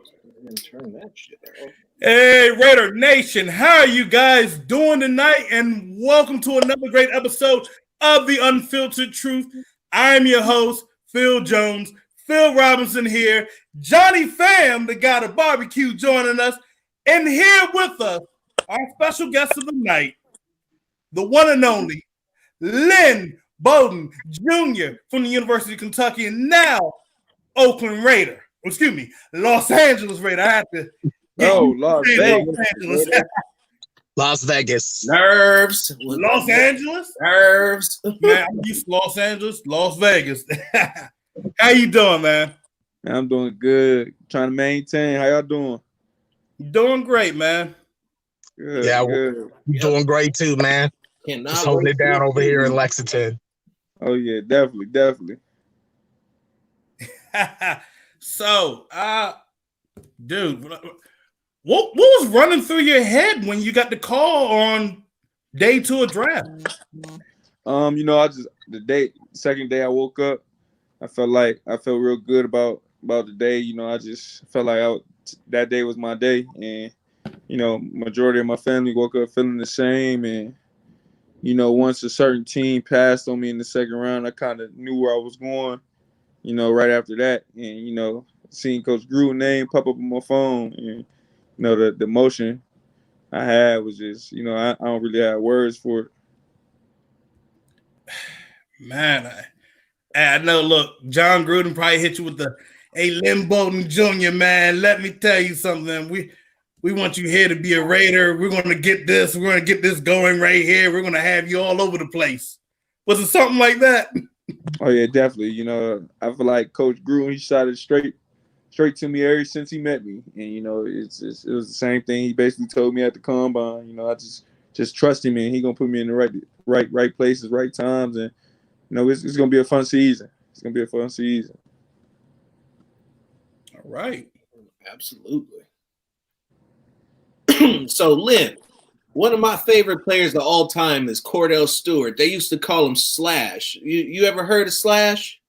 Turn that shit off. Hey, Raider Nation, how are you guys doing tonight? And welcome to another great episode of The Unfiltered Truth. I'm your host, Phil Jones. Phil Robinson here. Johnny Pham, the guy at barbecue, joining us. And here with us, our special guest of the night, the one and only Lynn Bowden Jr. from the University of Kentucky, and now Oakland Raider. Excuse me, Los Angeles Raider. I have to. Las Angeles. Las Vegas. Nerves. Los Angeles? Nerves. Man, I'm used to Los Angeles, Las Vegas. How you doing, man? I'm doing good. Trying to maintain. How y'all doing? Doing great, man. Good, Yeah, good. Doing great too, man. Just holding it down over here in Lexington. Oh yeah, definitely. So, dude, what was running through your head when you got the call on day 2 of draft? Second day I woke up, I felt real good about the day. I just felt like that day was my day, and majority of my family woke up feeling the same. And once a certain team passed on me in the second round, I kind of knew where I was going. Right after that, and seeing Coach Gruden's name pop up on my phone, and the emotion I had was just, I don't really have words for it. Man, I know. Look, John Gruden probably hit you with the, "Hey, Lynn Bowden Jr. Man, let me tell you something. We want you here to be a Raider. We're going to get this. We're going to get this going right here. We're going to have you all over the place." Was it something like that? Oh yeah, definitely. I feel like Coach Gruden, he shot it straight to me ever since he met me, and it was the same thing. He basically told me at the combine. I just trust him, and he gonna put me in the right places, right times, and it's gonna be a fun season. It's gonna be a fun season. All right, absolutely. So, Lynn, one of my favorite players of all time is Cordell Stewart. They used to call him Slash. You ever heard of Slash?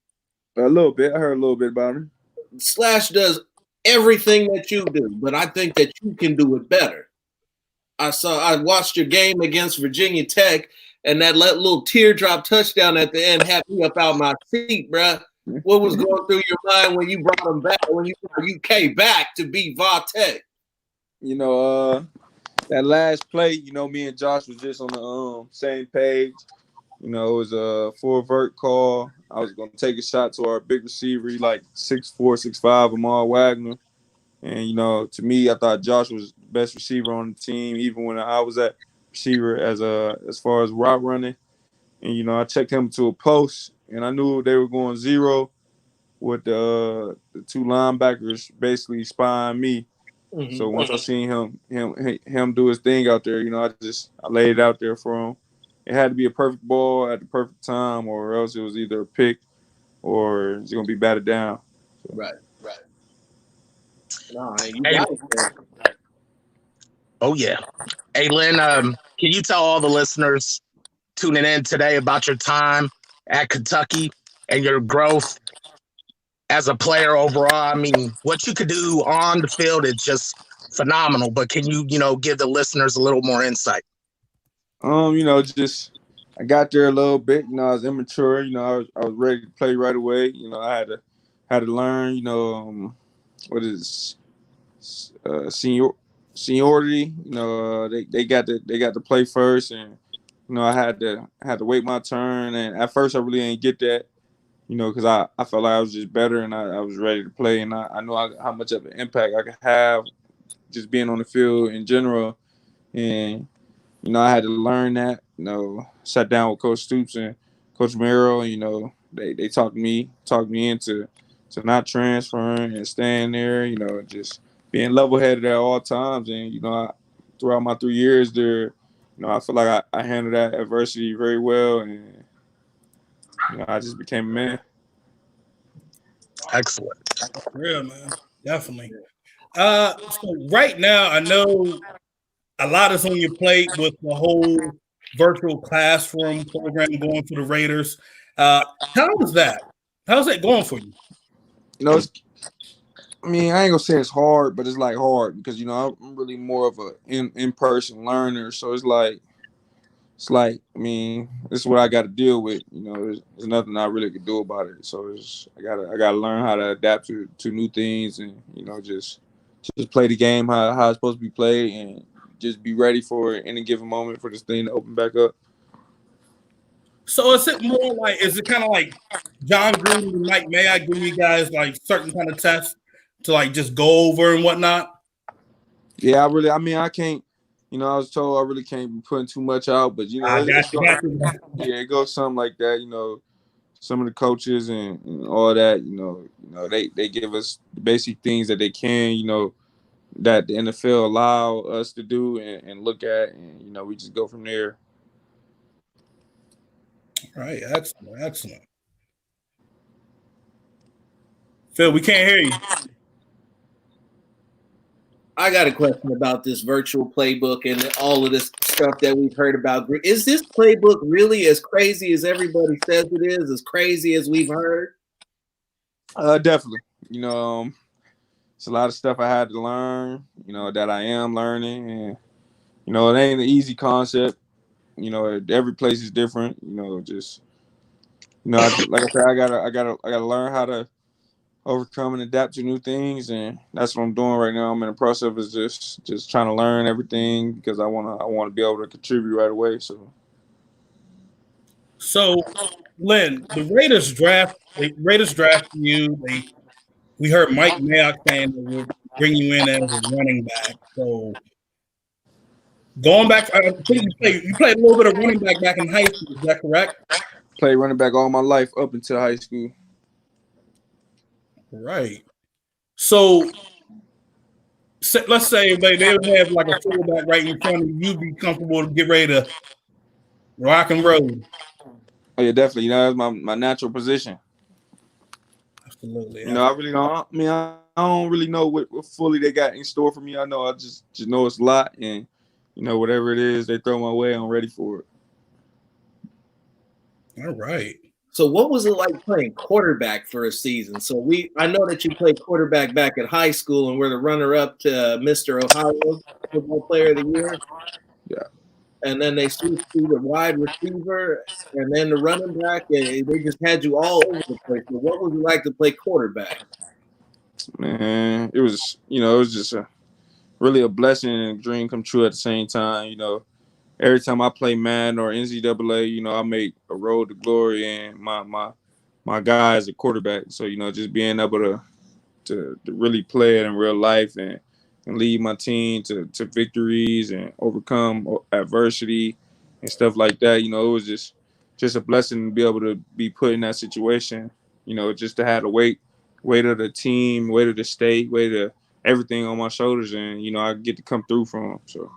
A little bit. I heard a little bit about him. Slash does everything that you do, but I think that you can do it better. I watched your game against Virginia Tech, and that little teardrop touchdown at the end had me up out my seat, bruh. What was going through your mind when you brought him back, when you came back to beat Va Tech? That last play, me and Josh was just on the same page. It was a full vert call. I was going to take a shot to our big receiver, like 6'4", 6'5", Amal Wagner. And, to me, I thought Josh was the best receiver on the team, even when I was at receiver as far as route running. And, I checked him to a post, and I knew they were going zero with the two linebackers basically spying me. Mm-hmm. So once I seen him do his thing out there, I laid it out there for him. It had to be a perfect ball at the perfect time, or else it was either a pick or it's gonna be batted down. So. Right. No, oh yeah. Hey Lynn, can you tell all the listeners tuning in today about your time at Kentucky and your growth as a player overall? I mean, what you could do on the field is just phenomenal, but can you, give the listeners a little more insight? I got there a little bit, I was immature, I was ready to play right away. I had to learn, what is seniority. They got to play first, and I had to wait my turn. And at first, I really didn't get that, because I felt like I was just better, and I was ready to play, and I knew how much of an impact I could have just being on the field in general. And I had to learn that. Sat down with Coach Stoops and Coach Merrill. They talked me into not transferring and staying there. Just being level-headed at all times. And throughout my 3 years there, I feel like I handled that adversity very well, and I just became a man. Excellent. Real man, definitely. So right now, I know a lot is on your plate with the whole virtual classroom program going for the Raiders. How is that? How's that going for you? I mean, I ain't gonna say it's hard, but it's like hard because I'm really more of a in-person learner. So it's like I mean, this is what I got to deal with. There's nothing I really could do about it. So I gotta learn how to adapt to new things and just play the game how it's supposed to be played and just be ready for any given moment for this thing to open back up. So is it kind of like John Gruden and Mike Mayock give you guys like certain kind of tests to like just go over and whatnot? Yeah, I can't, I was told I really can't be putting too much out, but it goes something like that, some of the coaches and all that, they give us the basic things that they can, that the NFL allow us to do and look at, and we just go from there. All right, excellent. Phil, we can't hear you. I got a question about this virtual playbook and all of this stuff that we've heard about. Is this playbook really as crazy as everybody says it is? As crazy as we've heard? Definitely. It's a lot of stuff I had to learn. That I am learning, and it ain't an easy concept. Every place is different. Like I said, I gotta learn how to overcome and adapt to new things, and that's what I'm doing right now. I'm in the process of just trying to learn everything because I wanna be able to contribute right away. So, Lynn, the Raiders draft you. We heard Mike Mayock saying that we'll bring you in as a running back. So, going back, I think you played a little bit of running back in high school. Is that correct? Played running back all my life up until high school. Right. So let's say they would have like a fullback right in front of you. You'd be comfortable to get ready to rock and roll. Oh yeah, definitely. That's my natural position. Absolutely. I really don't. I mean, I don't really know what fully they got in store for me. I know I just know it's a lot, and whatever it is they throw my way, I'm ready for it. All right. So what was it like playing quarterback for a season? So I know that you played quarterback back at high school and were the runner-up to Mr. Ohio Football Player of the Year. Yeah. And then they switched to the wide receiver and then the running back. And they just had you all over the place. But what was it like to play quarterback? Man, it was just really a blessing and a dream come true at the same time. Every time I play Madden or NCAA, I make a road to glory, and my guy is a quarterback. So just being able to really play it in real life and lead my team to victories and overcome adversity and stuff like that. It was just a blessing to be able to be put in that situation. Just to have the weight of the team, weight of the state, weight of everything on my shoulders, and I get to come through from them. So.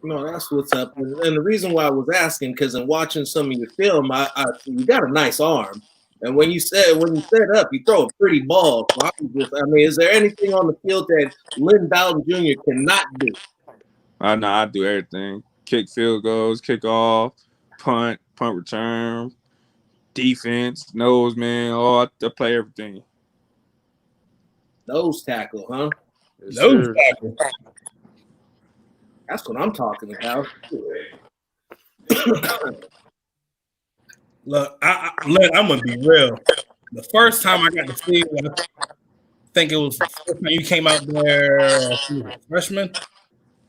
No, that's what's up. And the reason why I was asking, because in watching some of your film, you got a nice arm. And when you set up, you throw a pretty ball. So is there anything on the field that Lynn Bowden Jr. cannot do? No, I do everything. Kick field goals, kick off, punt return, defense, nose man. I play everything. Nose tackle, huh? Yes, nose tackle. That's what I'm talking about. Look, I'm gonna be real. The first time I got to see you, I think it was the first time you came out there, freshman.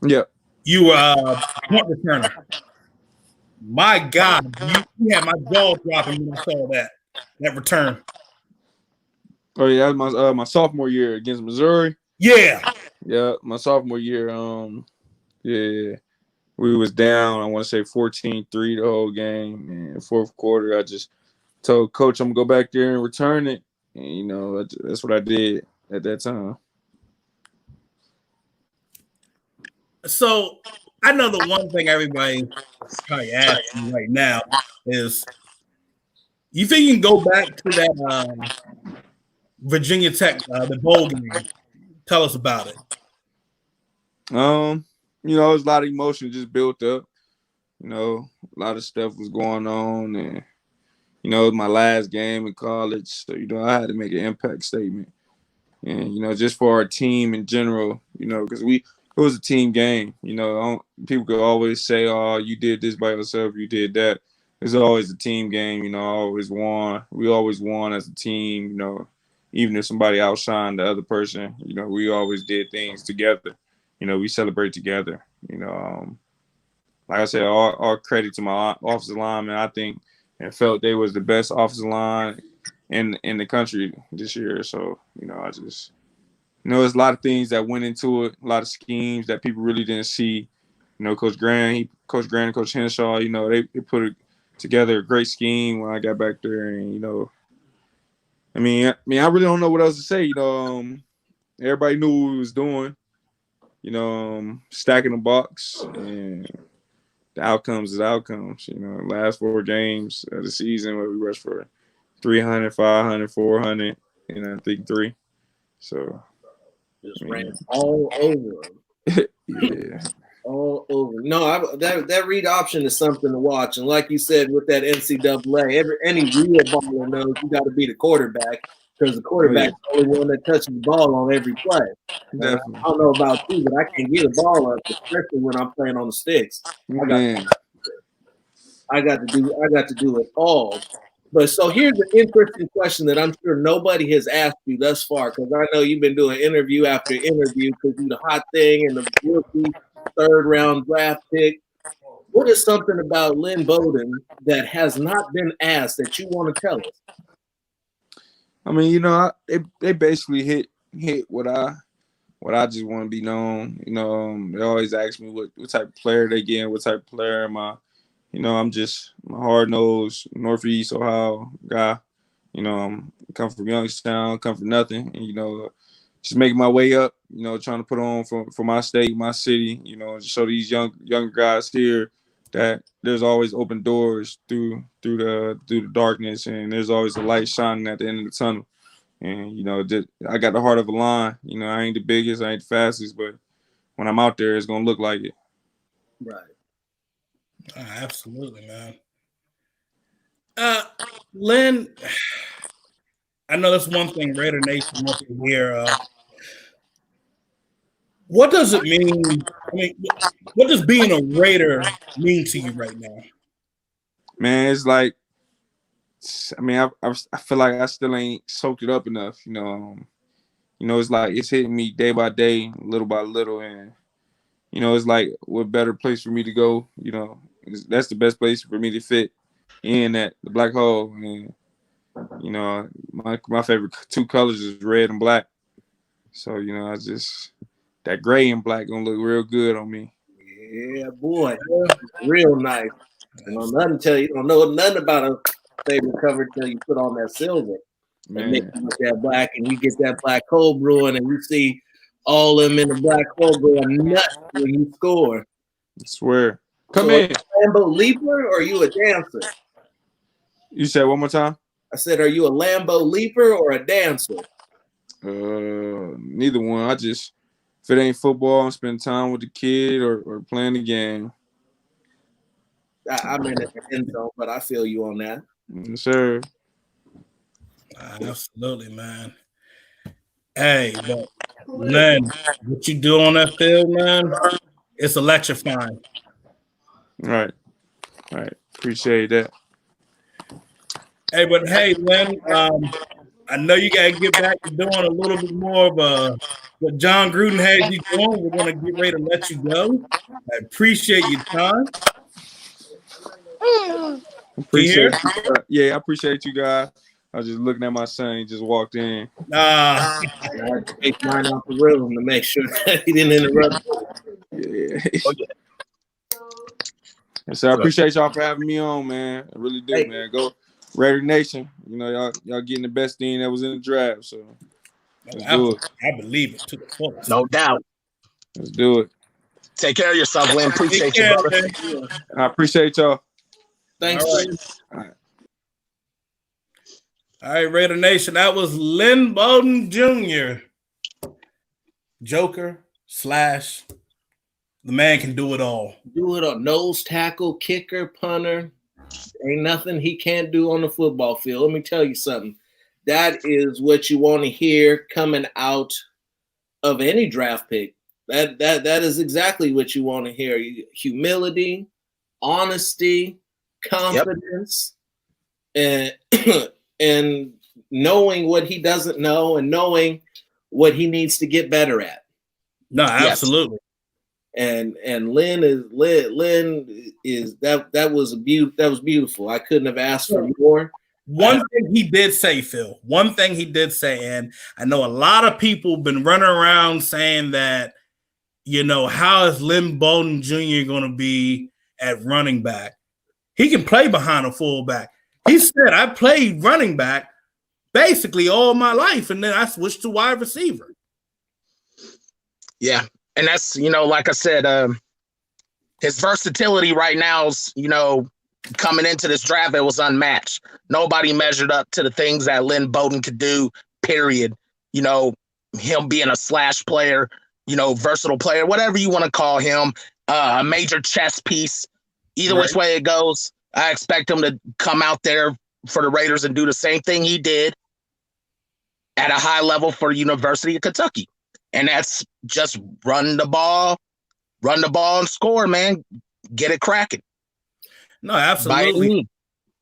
Yep. You were a punt returner. My God, you had my jaw dropping when I saw that return. Oh yeah, that was my sophomore year against Missouri. Yeah. Yeah, my sophomore year. Yeah, we was down. I want to say 14-3 the whole game. And fourth quarter, I just told coach I'm gonna go back there and return it. And that's what I did at that time. So I know the one thing everybody probably asking right now is, you think you can go back to that Virginia Tech, the bowl game? Tell us about it. There's a lot of emotion just built up. A lot of stuff was going on, and it was my last game in college, so I had to make an impact statement. and just for our team in general, because it was a team game. People could always say, "Oh, you did this by yourself, you did that." It's always a team game. I always won. We always won as a team. Even if somebody outshined the other person, we always did things together. We celebrate together. Like I said, all credit to my offensive lineman. I think and felt they was the best offensive line in the country this year. So, I just there's a lot of things that went into it, a lot of schemes that people really didn't see. Coach Grant and Coach Henshaw, they put together a great scheme when I got back there, and I really don't know what else to say. Everybody knew what we was doing. Stacking the box, and the outcomes is outcomes. Last 4 games of the season where we rushed for 300, 500, 400, and I think 3. So just ran all over them. Yeah. All over. No, that read option is something to watch. And like you said, with that NCAA, any real baller knows you got to be the quarterback, because the quarterback's the only one that touches the ball on every play. Definitely. I don't know about you, but I can't get a ball up, especially when I'm playing on the sticks. I got to do it all. But so here's an interesting question that I'm sure nobody has asked you thus far, because I know you've been doing interview after interview because you're the hot thing and the rookie 3rd round draft pick. What is something about Lynn Bowden that has not been asked that you want to tell us? They basically hit what I just want to be known. They always ask me what type of player they get, what type of player am I. I'm just a hard-nosed Northeast Ohio guy. Come from Youngstown, come from nothing, and just making my way up. Trying to put on for my state, my city. To show these young guys here that there's always open doors through the darkness, and there's always a light shining at the end of the tunnel. And I got the heart of a lion. I ain't the biggest, I ain't the fastest, but when I'm out there, it's gonna look like it. Right. Absolutely, man. Lynn, I know that's one thing Raider Nation wants to hear. What does it mean? What does being a Raider mean to you right now? Man, it's like, I feel like I still ain't soaked it up enough. It's like it's hitting me day by day, little by little, and it's like what better place for me to go. That's the best place for me to fit in at the black hole. And my favorite 2 colors is red and black. So I just that gray and black gonna look real good on me. Yeah, boy, real nice. You don't know nothing about a favorite cover until you put on that silver. And mix it with that black, and you get that black hole brewing, and you see all them in the black hole going nuts when you score. I swear. Come in. Are you a Lambo leaper or are you a dancer? You said one more time? I said, are you a Lambo leaper or a dancer? Neither one. If it ain't football, I'm spending time with the kid or playing the game. I'm in the end zone, but I feel you on that. Yes, sir. Absolutely, man. Hey, but Lynn, what you do on that field, man, it's electrifying. Right. Appreciate that. Hey, but hey, Lynn, I know you got to get back to doing a little bit more of what John Gruden has you doing. We're going to get ready to let you go. I appreciate your time. Appreciate you. Yeah, I appreciate you guys. I was just looking at my son. He just walked in. I take mine out the room to make sure that he didn't interrupt. Yeah. So I appreciate y'all for having me on, man. I really do, man. Go Raider Nation. Y'all getting the best thing that was in the draft. So let's do it. I believe it to the fullest. No doubt. Let's do it. Take care of yourself, Lynn. Appreciate you, brother. I appreciate y'all. Thanks. All right, Raider Nation. That was Lynn Bowden Jr. Joker / the man can do it all. Do it all. Nose tackle, kicker, punter. Ain't nothing he can't do on the football field. Let me tell you something. that is what you want to hear coming out of any draft pick. That is exactly what you want to hear. Humility, honesty, confidence, and and knowing what he doesn't know and knowing what he needs to get better at. No, absolutely. And Lynn is that was beautiful. I couldn't have asked for more. One thing he did say, Phil, and I know a lot of people been running around saying that, how is Lynn Bowden Jr. going to be at running back? He can play behind a fullback. He said, I played running back basically all my life, and then I switched to wide receiver. Yeah, and that's, like I said, his versatility right now is, coming into this draft, it was unmatched. Nobody measured up to the things that Lynn Bowden could do, period. Him being a slash player, versatile player, whatever you want to call him, a major chess piece. Either which way it goes, I expect him to come out there for the Raiders and do the same thing he did at a high level for University of Kentucky. And that's just run the ball and score, man. Get it cracking. No, absolutely.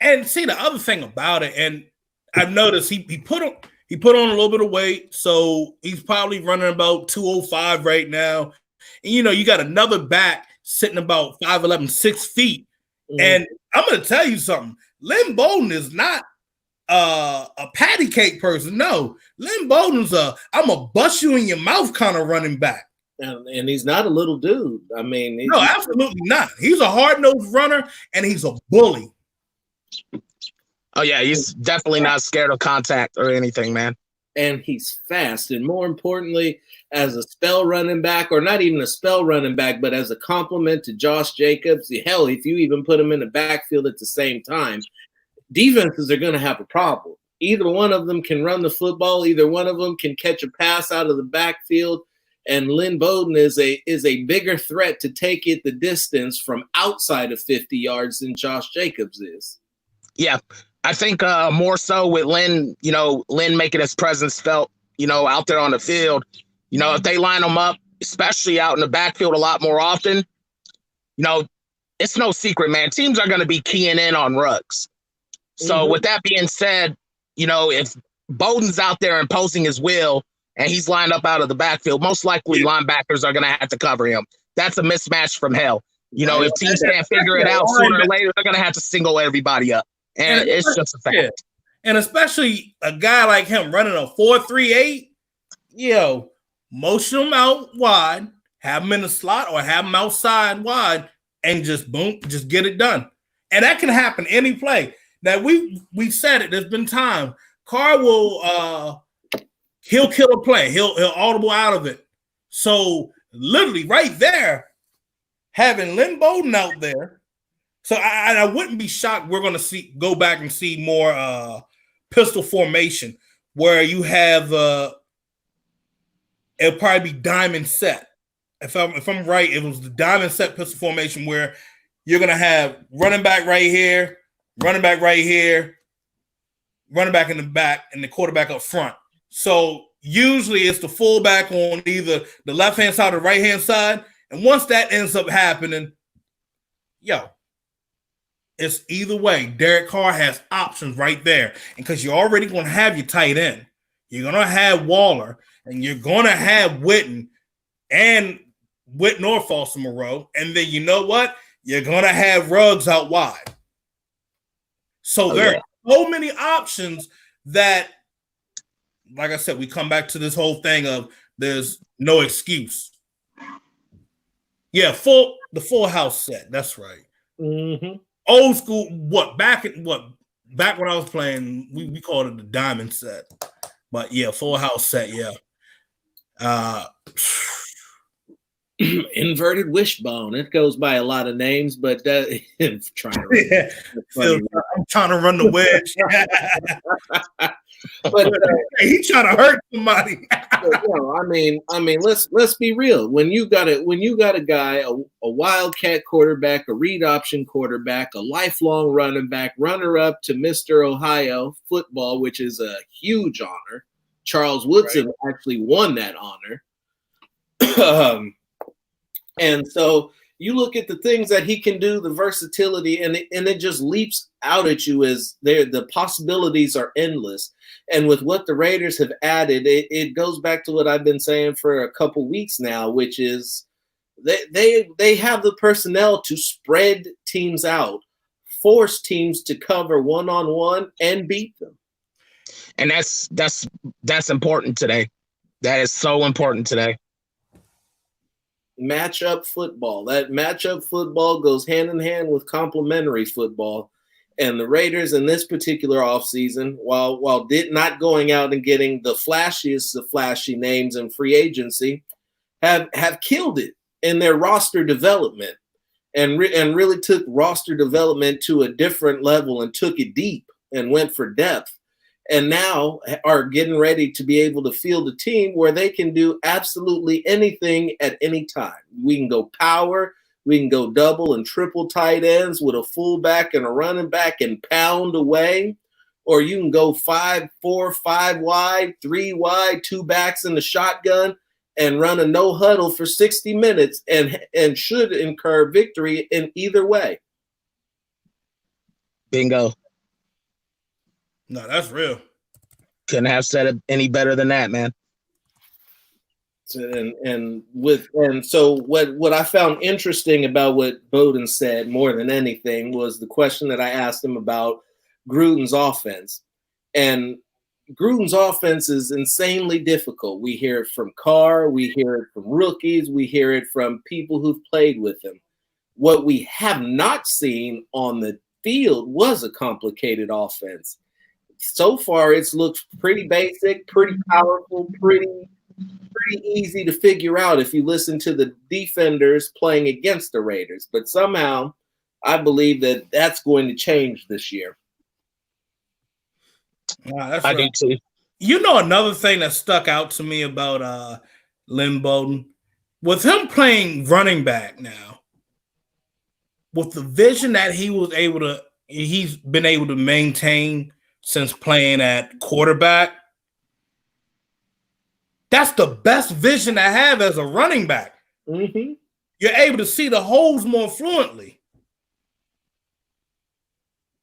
And see, the other thing about it, and I've noticed he put on a little bit of weight, so he's probably running about 205 right now. And you got another back sitting about 5'11", 6 feet. Mm-hmm. And I'm going to tell you something. Lynn Bowden is not a patty cake person. No, Lynn Bowden's I'm a bust you in your mouth kind of running back. And he's not a little dude. I mean, no, absolutely not. He's a hard-nosed runner, and he's a bully. Oh, yeah, he's definitely not scared of contact or anything, man. And he's fast. And more importantly, as a spell running back, or not even a spell running back, but as a complement to Josh Jacobs, hell, if you even put him in the backfield at the same time, defenses are going to have a problem. Either one of them can run the football. Either one of them can catch a pass out of the backfield. And Lynn Bowden is a bigger threat to take it the distance from outside of 50 yards than Josh Jacobs is. Yeah, I think more so with Lynn, Lynn making his presence felt, out there on the field. If they line him up, especially out in the backfield a lot more often, it's no secret, man. Teams are going to be keying in on Ruggs. So with that being said, if Bowden's out there imposing his will, and he's lined up out of the backfield, most likely linebackers are going to have to cover him. That's a mismatch from hell. If teams can't figure it out sooner or later, they're going to have to single everybody up. And it's just a fact. Yeah. And especially a guy like him running a 4.38, motion him out wide, have him in the slot or have him outside wide, and just boom, just get it done. And that can happen any play. Now, we said it. There's been time. Carr will he'll kill a play. He'll audible out of it. So literally right there, having Lynn Bowden out there. So I wouldn't be shocked. We're going to go back and see more pistol formation where you have it'll probably be diamond set. If I'm right, it was the diamond set pistol formation where you're going to have running back right here, running back right here, running back in the back, and the quarterback up front. So usually it's the fullback on either the left-hand side or the right-hand side. And once that ends up happening, it's either way. Derek Carr has options right there. And because you're already going to have your tight end, you're going to have Waller, and you're going to have Witten or Foster Moreau. And then you know what? You're going to have Ruggs out wide. So there are so many options that, like I said, we come back to this whole thing of there's no excuse. Yeah, the full house set. That's right. Mm-hmm. Old school. Back when I was playing, we called it the diamond set. But yeah, full house set. Yeah. Inverted wishbone. It goes by a lot of names, but I'm trying to run the wedge. But he's trying to hurt somebody. I mean, let's be real. When you got a guy, a wildcat quarterback, a read option quarterback, a lifelong running back, runner up to Mr. Ohio football, which is a huge honor. Charles Woodson actually won that honor. And so you look at the things that he can do, the versatility, and it just leaps out at you as the possibilities are endless. And with what the Raiders have added, it goes back to what I've been saying for a couple weeks now, which is they have the personnel to spread teams out, force teams to cover one-on-one and beat them. And that's important today. That is so important today. Matchup football. That matchup football goes hand in hand with complementary football. And the Raiders in this particular offseason, while not going out and getting the flashiest of flashy names in free agency, have killed it in their roster development and really took roster development to a different level and took it deep and went for depth. And now are getting ready to be able to field a team where they can do absolutely anything at any time. We can go power, we can go double and triple tight ends with a fullback and a running back and pound away, or you can go 5-4, 5 wide, 3 wide, 2 backs in the shotgun and run a no huddle for 60 minutes and should incur victory in either way. Bingo. No, that's real. Couldn't have said it any better than that, man. And so what I found interesting about what Bowden said more than anything was the question that I asked him about Gruden's offense. And Gruden's offense is insanely difficult. We hear it from Carr, we hear it from rookies, we hear it from people who've played with him. What we have not seen on the field was a complicated offense. So far, it's looked pretty basic, pretty powerful, pretty easy to figure out if you listen to the defenders playing against the Raiders. But somehow, I believe that that's going to change this year. Wow, that's I right. do too. You know, another thing that stuck out to me about Lynn Bowden was him playing running back now. With the vision that he's been able to maintain since playing at quarterback, that's the best vision I have as a running back. Mm-hmm. You're able to see the holes more fluently.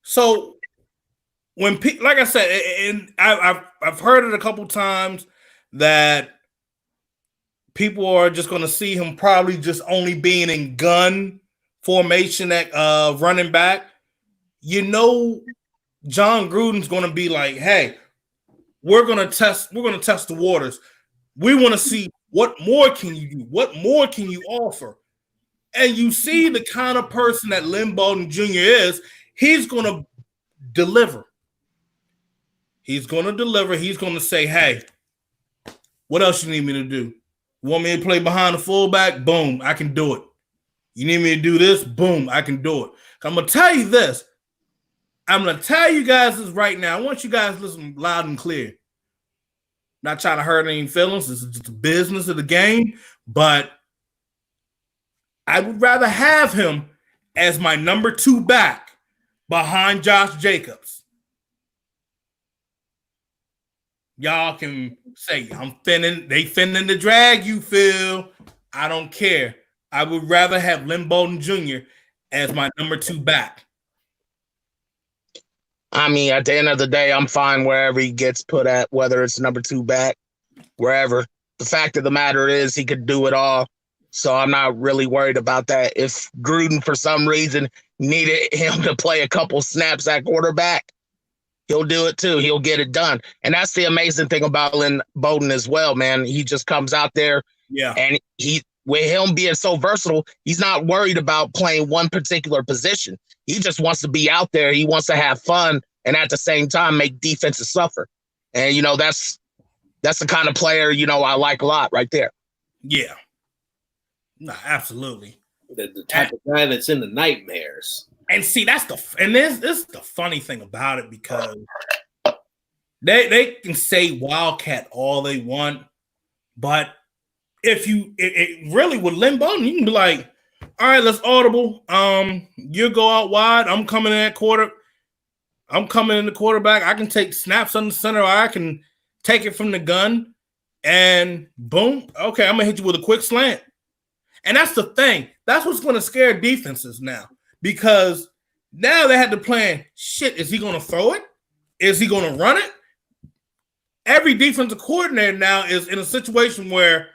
So when like I said, and I've heard it a couple times that people are just going to see him probably just only being in gun formation at running back. You know, John Gruden's going to be like, hey, we're going to test the waters. We want to see what more can you do? What more can you offer? And you see the kind of person that Lynn Bowden Jr. is, he's going to deliver. He's going to deliver. He's going to say, hey, what else you need me to do? You want me to play behind the fullback? Boom, I can do it. You need me to do this? Boom, I can do it. I'm going to tell you this. I'm going to tell you guys this right now. I want you guys to listen loud and clear. Not trying to hurt any feelings. This is just the business of the game. But I would rather have him as my number 2 back behind Josh Jacobs. Y'all can say, they finna to drag you, Phil. I don't care. I would rather have Lynn Bowden Jr. as my number 2 back. I mean, at the end of the day, I'm fine wherever he gets put at, whether it's number 2 back, wherever. The fact of the matter is he could do it all. So I'm not really worried about that. If Gruden, for some reason, needed him to play a couple snaps at quarterback, he'll do it too. He'll get it done. And that's the amazing thing about Lynn Bowden as well, man. He just comes out there. Yeah. And with him being so versatile, he's not worried about playing one particular position. He just wants to be out there. He wants to have fun and at the same time make defenses suffer. And, that's the kind of player, I like a lot right there. Yeah. No, absolutely. The type of guy that's in the nightmares. And see, this is the funny thing about it, because They can say Wildcat all they want, but if it really with Lynn Bowden, you can be like, all right, let's audible. You go out wide. I'm coming in at quarter. I'm coming in the quarterback. I can take snaps on the center, or I can take it from the gun, and boom. Okay, I'm gonna hit you with a quick slant. And that's the thing. That's what's going to scare defenses now, because now they had to plan. Shit, is he going to throw it? Is he going to run it? Every defensive coordinator now is in a situation where,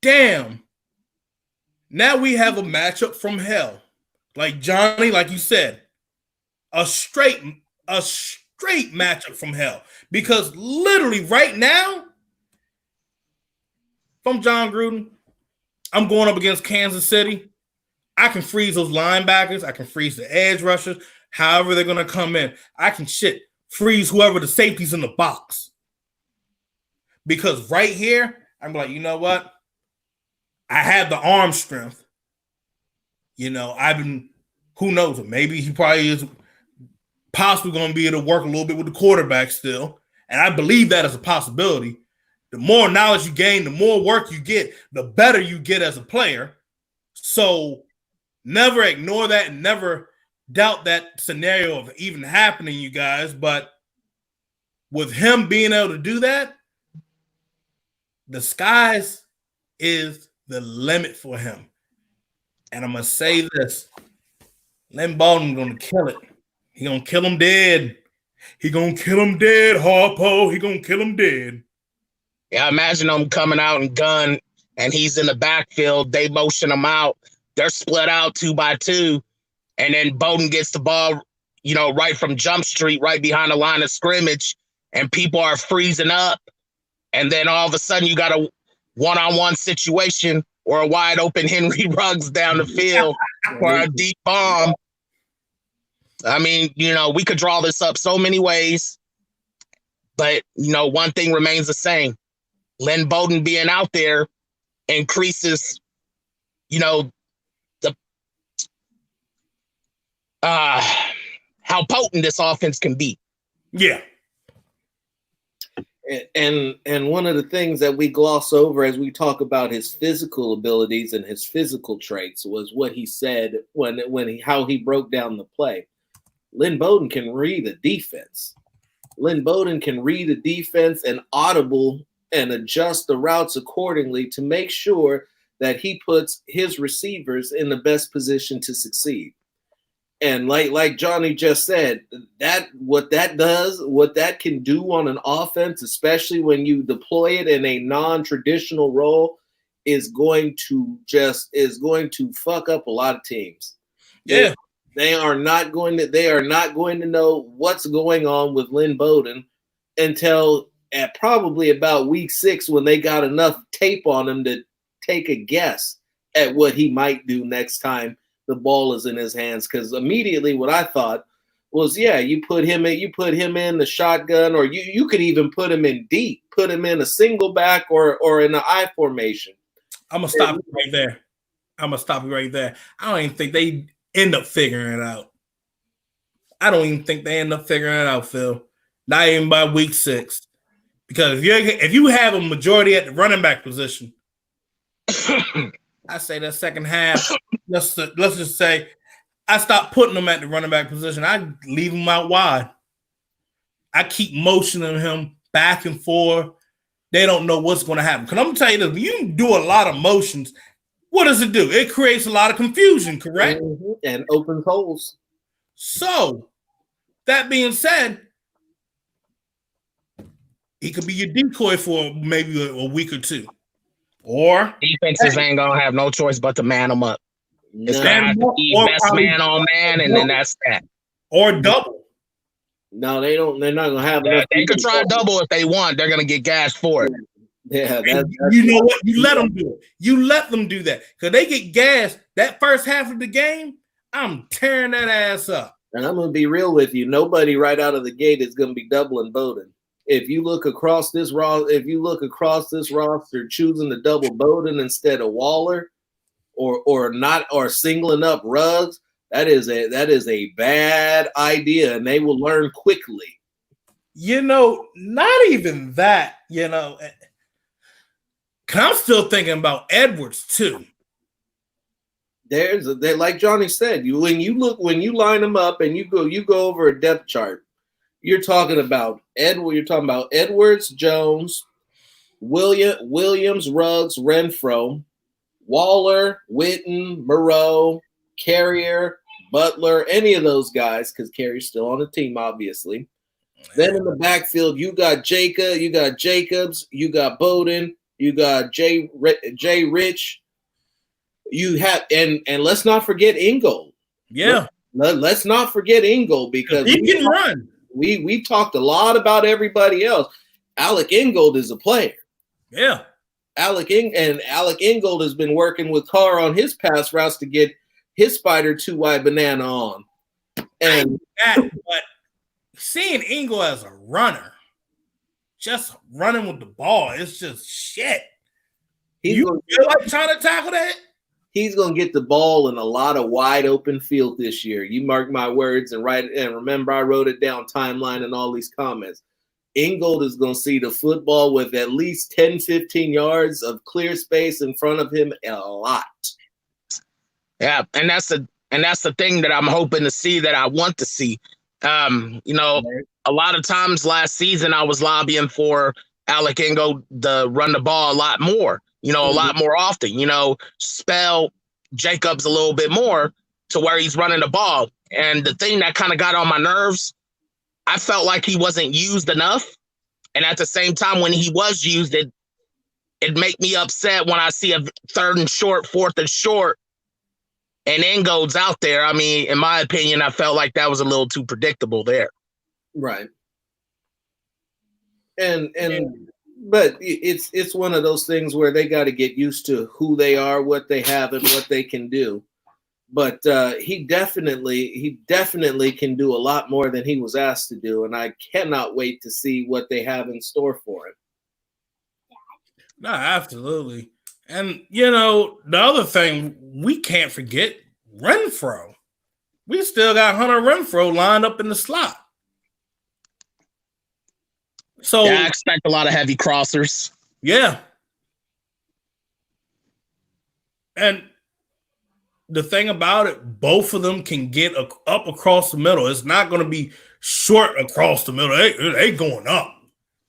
damn, now we have a matchup from hell. Like Johnny, like you said, a straight matchup from hell. Because literally right now, if I'm John Gruden, I'm going up against Kansas City. I can freeze those linebackers. I can freeze the edge rushers, however they're going to come in. I can freeze whoever the safety's in the box. Because right here, I'm like, you know what? I have the arm strength. You know, who knows? Maybe he probably is possibly going to be able to work a little bit with the quarterback still. And I believe that is a possibility. The more knowledge you gain, the more work you get, the better you get as a player. So never ignore that and never doubt that scenario of even happening, you guys. But with him being able to do that, the skies is the limit for him. And I'm going to say this. Lynn Bowden going to kill it. He going to kill him dead. He going to kill him dead, Harpo. He going to kill him dead. Yeah, imagine them coming out and gun, and he's in the backfield. They motion him out. They're split out 2 by 2, and then Bowden gets the ball, you know, right from Jump Street, right behind the line of scrimmage, and people are freezing up. And then all of a sudden, you got a one-on-one situation or a wide open Henry Ruggs down the field for a deep bomb. I mean, you know, we could draw this up so many ways, but, you know, one thing remains the same. Lynn Bowden being out there increases, you know, the how potent this offense can be. Yeah. And one of the things that we gloss over as we talk about his physical abilities and his physical traits was what he said how he broke down the play. Lynn Bowden can read a defense. Lynn Bowden can read a defense and audible and adjust the routes accordingly to make sure that he puts his receivers in the best position to succeed. And like Johnny just said, what that can do on an offense, especially when you deploy it in a non-traditional role, is going to fuck up a lot of teams. Yeah. They are not going to know what's going on with Lynn Bowden until at probably about week 6, when they got enough tape on him to take a guess at what he might do next time the ball is in his hands. Because immediately what I thought was, yeah, you put him in the shotgun, or you could even put him in deep, put him in a single back or in an I formation. I'm gonna stop you right there. I don't even think they end up figuring it out. I don't even think they end up figuring it out, Phil. Not even by week 6. Because if you have a majority at the running back position, I say that second half, let's just say I stop putting them at the running back position. I leave them out wide. I keep motioning him back and forth. They don't know what's going to happen. Because I'm going to tell you this, when you do a lot of motions, what does it do? It creates a lot of confusion, correct? Mm-hmm. And opens holes. So, that being said, he could be your decoy for maybe a week or 2. Or defenses ain't gonna have no choice but to man them up. It's gonna have to be best man on man, and then that's that. Or double. No, they don't. They're not gonna have. They could try double if they want. They're gonna get gashed for it. Yeah, you know what? You let them do it. You let them do that, because they get gassed that first half of the game. I'm tearing that ass up. And I'm gonna be real with you. Nobody right out of the gate is gonna be doubling Bowden. If you look across this roster, choosing to double Bowden instead of Waller, or singling up Ruggs, that is a bad idea, and they will learn quickly. not even that, I'm still thinking about Edwards too. They like Johnny said, when you line them up and you go over a depth chart, you're talking about Edwards, Jones, Williams, Ruggs, Renfro, Waller, Witten, Moreau, Carrier, Butler, any of those guys, because Carrier's still on the team, obviously. Then in the backfield, you got Jacob, you got Jacobs, you got Bowden, you got Jay Rich. You have and let's not forget Ingold. Yeah. Let's not forget Ingold, because he can run. We talked a lot about everybody else. Alec Ingold is a player. Yeah. Alec Ingold has been working with Carr on his pass routes to get his spider 2-wide banana on. And but seeing Ingold as a runner, just running with the ball, it's just shit. You feel like trying to tackle that? He's going to get the ball in a lot of wide open field this year. You mark my words and remember I wrote it down, timeline and all these comments. Ingold is going to see the football with at least 10, 15 yards of clear space in front of him a lot. Yeah, and that's the thing that I'm hoping to see, that I want to see. A lot of times last season I was lobbying for Alec Ingold to run the ball a lot more. A lot more often, spell Jacobs a little bit more to where he's running the ball. And the thing that kind of got on my nerves, I felt like he wasn't used enough. And at the same time, when he was used, it make me upset when I see a 3rd and short, 4th and short, and Ingold's out there. I mean, in my opinion, I felt like that was a little too predictable there. Right. But it's one of those things where they got to get used to who they are, what they have, and what they can do. But he definitely can do a lot more than he was asked to do, and I cannot wait to see what they have in store for him. No, absolutely. And the other thing we can't forget, Renfro. We still got Hunter Renfro lined up in the slot. So yeah, I expect a lot of heavy crossers. Yeah. And the thing about it, both of them can get up across the middle. It's not going to be short across the middle. They going up.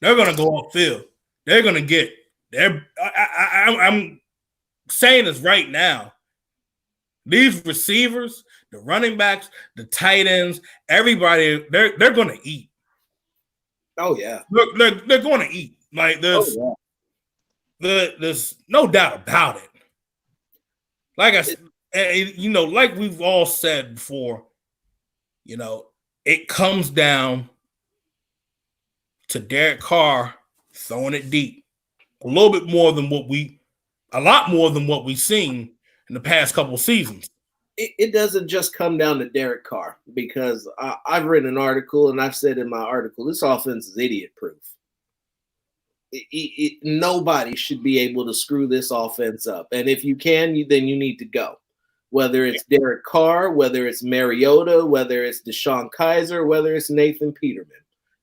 They're going to go upfield. They're going to get there. I'm saying this right now. These receivers, the running backs, the tight ends, everybody, they're going to eat. Oh yeah, they're going to eat. Like there's no doubt about it. Like I said, like we've all said before, it comes down to Derek Carr throwing it deep, a lot more than what we've seen in the past couple of seasons. It doesn't just come down to Derek Carr, because I've written an article and I've said in my article, this offense is idiot proof. Nobody should be able to screw this offense up. And if you can, then you need to go. Whether it's Derek Carr, whether it's Mariota, whether it's Deshaun Kaiser, whether it's Nathan Peterman.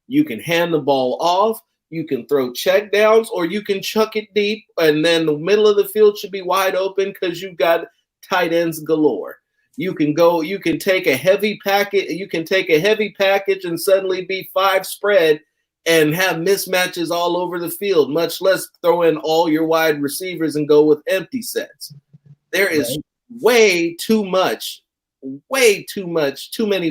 You can hand the ball off, you can throw check downs, or you can chuck it deep, and then the middle of the field should be wide open because you've got tight ends galore. You can take a heavy package and suddenly be 5 spread and have mismatches all over the field, much less throw in all your wide receivers and go with empty sets. There is way too many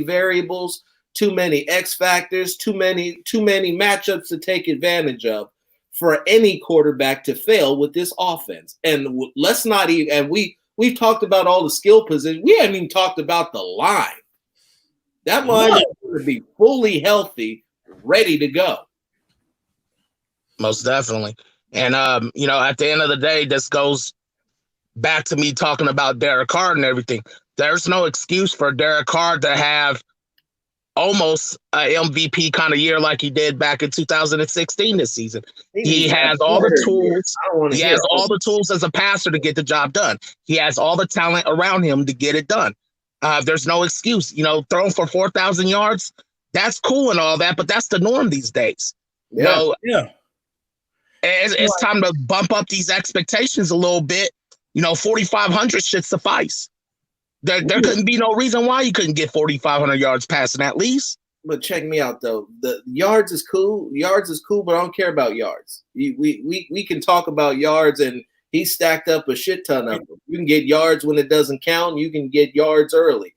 variables, too many X factors, too many matchups to take advantage of for any quarterback to fail with this offense. And let's not even, and we've talked about all the skill positions. We haven't even talked about the line. That line is going to be fully healthy, ready to go. Most definitely. And, at the end of the day, this goes back to me talking about Derek Carr and everything. There's no excuse for Derek Carr to have almost an MVP kind of year like he did back in 2016 this season. He has all the tools. He has all the tools as a passer to get the job done. He has all the talent around him to get it done. There's no excuse. Throwing for 4,000 yards, That's cool and all that, but that's the norm these days. Yeah. It's time to bump up these expectations a little bit. 4,500 should suffice. There couldn't be no reason why you couldn't get 4,500 yards passing at least. But check me out though. The yards is cool. Yards is cool, but I don't care about yards. We can talk about yards, and he stacked up a shit ton of them. You can get yards when it doesn't count. You can get yards early.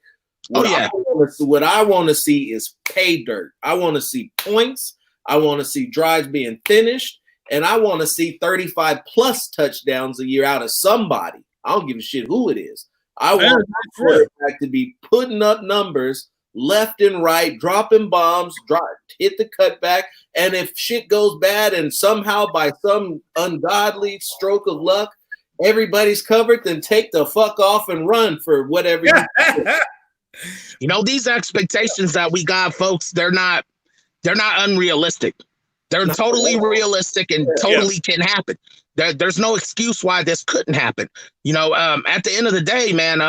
What I want to see is pay dirt. I want to see points. I want to see drives being finished, and I want to see 35 plus touchdowns a year out of somebody. I don't give a shit who it is. I want my quarterback to be putting up numbers left and right, dropping bombs, hit the cutback, and if shit goes bad and somehow by some ungodly stroke of luck, everybody's covered, then take the fuck off and run for whatever you do. These expectations that we got, folks, they're not unrealistic. They're totally realistic and totally can happen. There's no excuse why this couldn't happen. At the end of the day, man,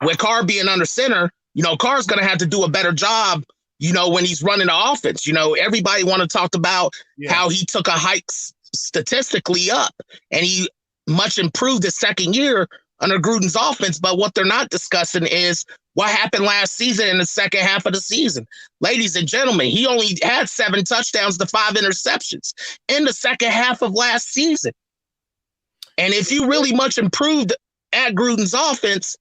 with Carr being under center, Carr's going to have to do a better job, when he's running the offense. Everybody want to talk about how he took a hike statistically up, and he much improved his second year under Gruden's offense. But what they're not discussing is what happened last season in the second half of the season. Ladies and gentlemen, he only had 7 touchdowns to 5 interceptions in the second half of last season. And if you really much improved at Gruden's offense,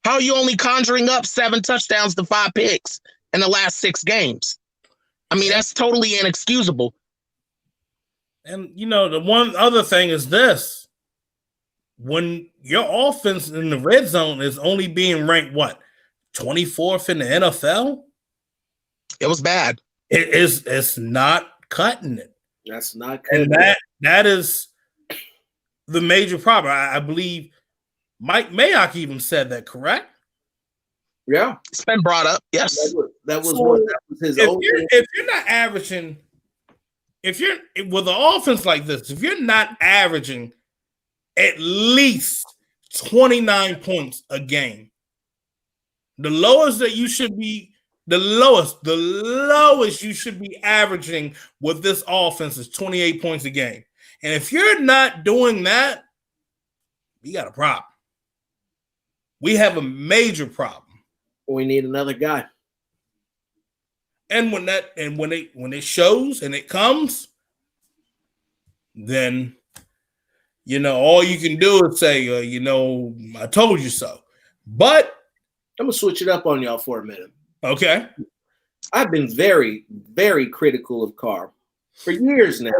how are you only conjuring up 7 touchdowns to 5 picks in the last 6 games? I mean, that's totally inexcusable. And, the one other thing is this. When your offense in the red zone is only being ranked, 24th in the NFL? It was bad. It's not cutting it. That's not cutting it. And that is the major problem. I believe Mike Mayock even said that, correct? Yeah. It's been brought up, yes. That was his own. If you're not averaging, with an offense like this, if you're not averaging at least 29 points a game, the lowest you should be averaging with this offense is 28 points a game. And if you're not doing that, we got a problem. We have a major problem. We need another guy. And when it shows and it comes, then all you can do is say, I told you so. But I'm gonna switch it up on y'all for a minute. Okay. I've been very, very critical of Carr for years now.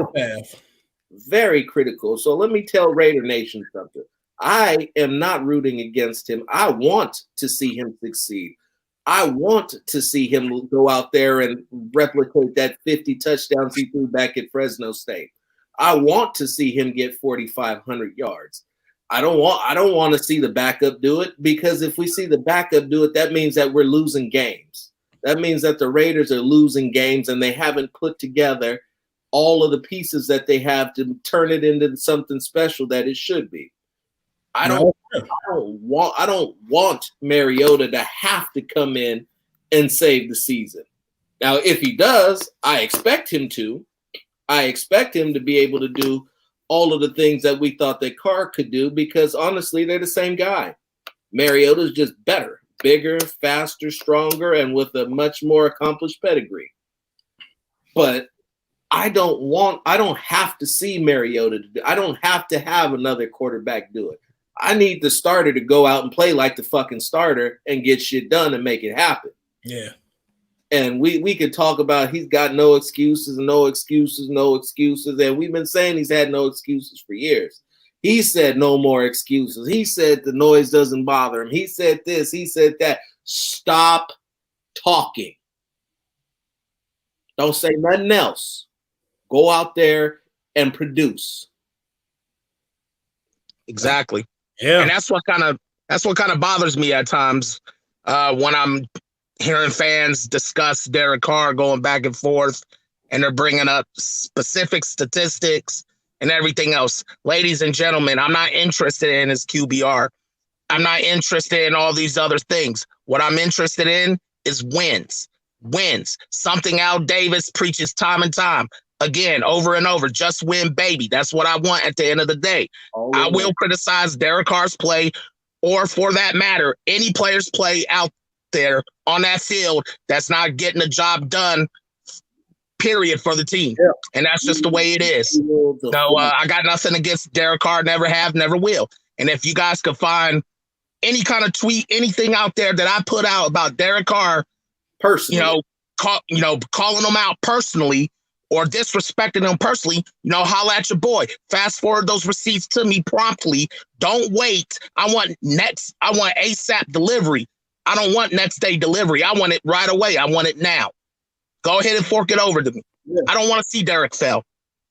Very critical. So let me tell Raider Nation something. I am not rooting against him. I want to see him succeed. I want to see him go out there and replicate that 50 touchdowns he threw back at Fresno State. I want to see him get 4,500 yards. I don't want to see the backup do it, because if we see the backup do it, that means that we're losing games. That means that the Raiders are losing games and they haven't put together all of the pieces that they have to turn it into something special that it should be. I don't want Mariota to have to come in and save the season. Now, if he does, I expect him to. I expect him to be able to do all of the things that we thought that Carr could do, because honestly, they're the same guy. Mariota's just better, bigger, faster, stronger, and with a much more accomplished pedigree. But I don't have to see Mariota do. I don't have to have another quarterback do it. I need the starter to go out and play like the fucking starter and get shit done and make it happen. Yeah. And we could talk about he's got no excuses. And we've been saying he's had no excuses for years. He said no more excuses. He said the noise doesn't bother him. He said this, he said that. Stop talking. Don't say nothing else. Go out there and produce. Exactly. Yeah. And that's what kind of bothers me at times when I'm hearing fans discuss Derek Carr going back and forth, and they're bringing up specific statistics and everything else. Ladies and gentlemen, I'm not interested in his QBR. I'm not interested in all these other things. What I'm interested in is wins. Wins. Something Al Davis preaches time and time. Again, over and over, just win, baby. That's what I want at the end of the day. I will criticize Derek Carr's play, or for that matter, any player's play out there on that field that's not getting the job done, period, for the team. Yeah. And that's just the way it is. So I got nothing against Derek Carr, never have, never will. And if you guys could find any kind of tweet, anything out there that I put out about Derek Carr, personally, calling him out personally, or disrespecting him personally, holla at your boy. Fast forward those receipts to me promptly. Don't wait. I want ASAP delivery. I don't want next day delivery. I want it right away. I want it now. Go ahead and fork it over to me. Yeah. I don't want to see Derek fail.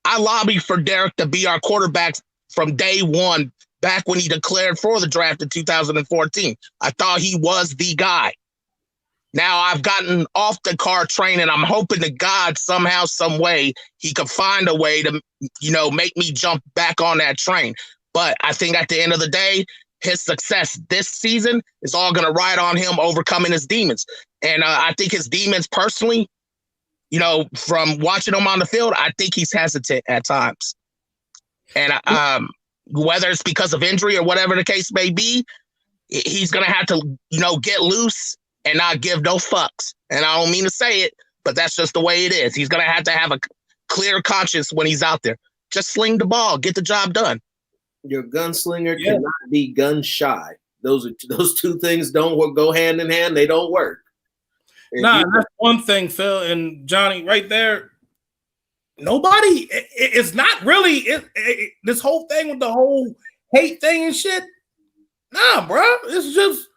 I lobbied for Derek to be our quarterback from day one, back when he declared for the draft in 2014. I thought he was the guy. Now I've gotten off the Carr train, and I'm hoping to God somehow, some way, he could find a way to, make me jump back on that train. But I think at the end of the day, his success this season is all going to ride on him overcoming his demons. And I think his demons personally, from watching him on the field, I think he's hesitant at times. And whether it's because of injury or whatever the case may be, he's going to have to, get loose and not give no fucks. And I don't mean to say it, but that's just the way it is. He's going to have a clear conscience when he's out there. Just sling the ball, get the job done. Your gunslinger cannot be gun shy. Those two things don't go hand in hand. They don't work. That's one thing, Phil and Johnny, right there. Nobody, it's not really this whole thing with the whole hate thing and shit. Nah, bro. It's just,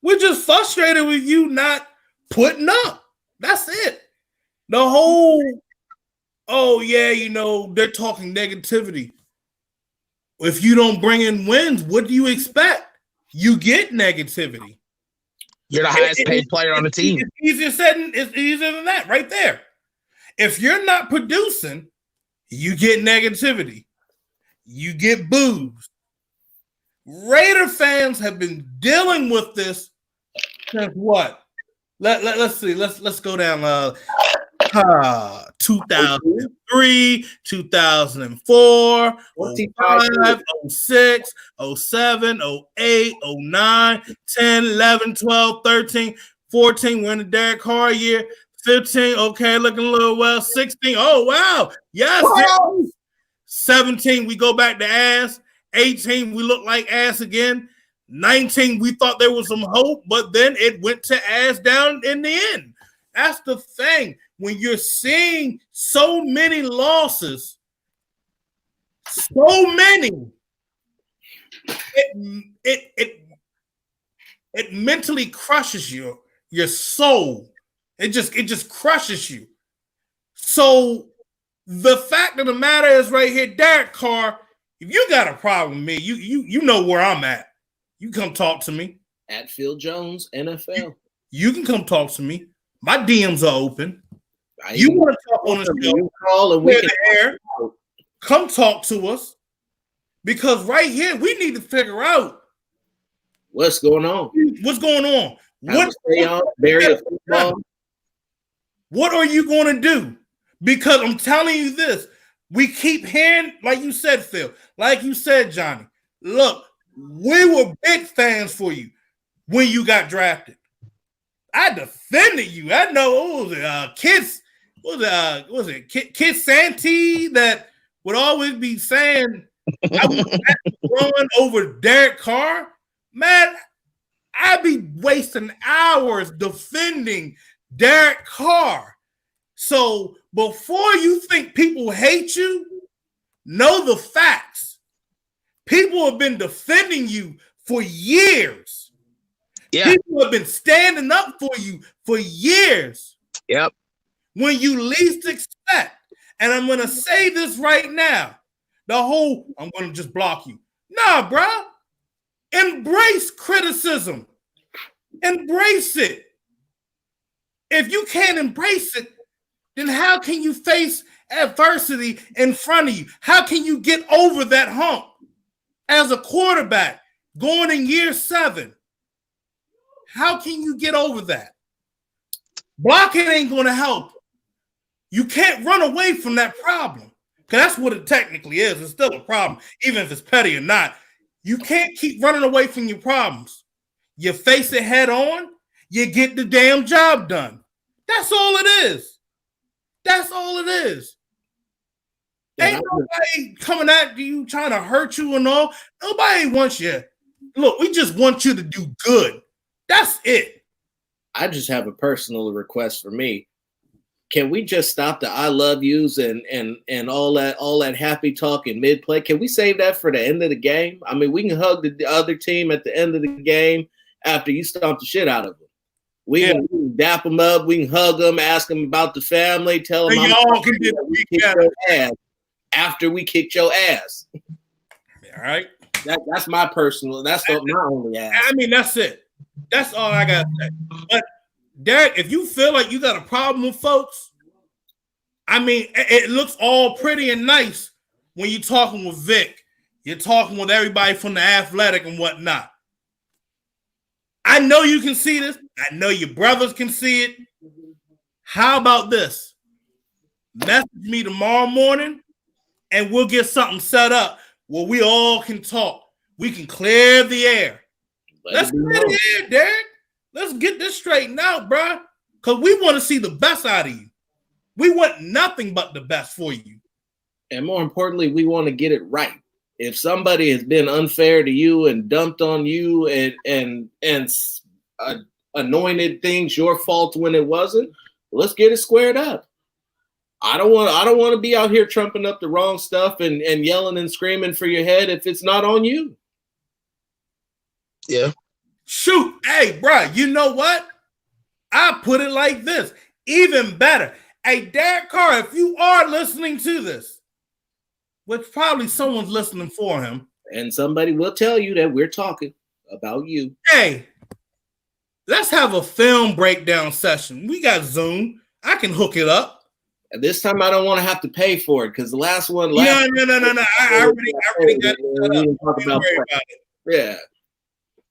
we're just frustrated with you not putting up. That's it. The whole, they're talking negativity. If you don't bring in wins, what do you expect? You get negativity. You're the highest paid player on the team. It's easier than that right there. If you're not producing, you get negativity. You get boos. Raider fans have been dealing with this since what? Let's see. Let's go down 2003, 2004, 05, 06, 07, 08, 09, 10, 11, 12, 13, 14. We're in the Derek Carr year. 15, okay, looking a little well. 16, oh, wow. Yes. Wow. 17, we go back to ass. 18, we look like ass again. 19, we thought there was some hope, but then it went to ass down in the end. That's the thing. When you're seeing so many losses, so many, it mentally crushes your soul. It just crushes you. So the fact of the matter is right here, Derek Carr, if you got a problem with me, you know where I'm at. You come talk to me. At Phil Jones, NFL. You can come talk to me. My DMs are open. You want to talk on the show? Call and we can air. Come talk to us. Because right here, we need to figure out what's going on. What's going on? What are you going to do? Because I'm telling you this, we keep hearing, like you said, Phil, like you said, Johnny, look, we were big fans for you when you got drafted. I defended you. I know, Kid Santee that would always be saying I was throwing over Derek Carr. Man, I'd be wasting hours defending Derek Carr. So before you think people hate you, know the facts. People have been defending you for years. Yeah. People have been standing up for you for years. Yep. When you least expect. And I'm going to say this right now. I'm going to just block you. Nah, bro. Embrace criticism. Embrace it. If you can't embrace it, then how can you face adversity in front of you? How can you get over that hump as a quarterback going in year 7? How can you get over that? Blocking ain't going to help. You can't run away from that problem because that's what it technically is. It's still a problem, even if it's petty or not. You can't keep running away from your problems. You face it head on, you get the damn job done. That's all it is. That's all it is. Ain't nobody coming at you trying to hurt you and all. Nobody wants you. Look, we just want you to do good. That's it. I just have a personal request for me. Can we just stop the I love yous and all that happy talk in mid play? Can we save that for the end of the game? I mean, we can hug the other team at the end of the game after you stomp the shit out of them. We can dap them up. We can hug them, ask them about the family, tell them we kicked your ass after we kicked your ass. All right. That's my personal. That's my only ask. I mean, that's it. That's all I got to say. But Derek, if you feel like you got a problem with folks, I mean, it looks all pretty and nice when you're talking with Vic. You're talking with everybody from the Athletic and whatnot. I know you can see this. I know your brothers can see it. How about this? Message me tomorrow morning and we'll get something set up where we all can talk. We can clear the air. Let's clear the air, Derek. Let's get this straightened out, bro. Because we want to see the best out of you. We want nothing but the best for you. And more importantly, we want to get it right. If somebody has been unfair to you and dumped on you and anointed things your fault when it wasn't, let's get it squared up. I don't want to be out here trumping up the wrong stuff and yelling and screaming for your head if it's not on you. Yeah. Shoot. Hey, bro, you know what? I put it like this. Even better. Hey, Derek Carr, if you are listening to this, which probably someone's listening for him. And somebody will tell you that we're talking about you. Hey, let's have a film breakdown session. We got Zoom. I can hook it up. And this time I don't want to have to pay for it because the last one. No. I already got it set up. Yeah.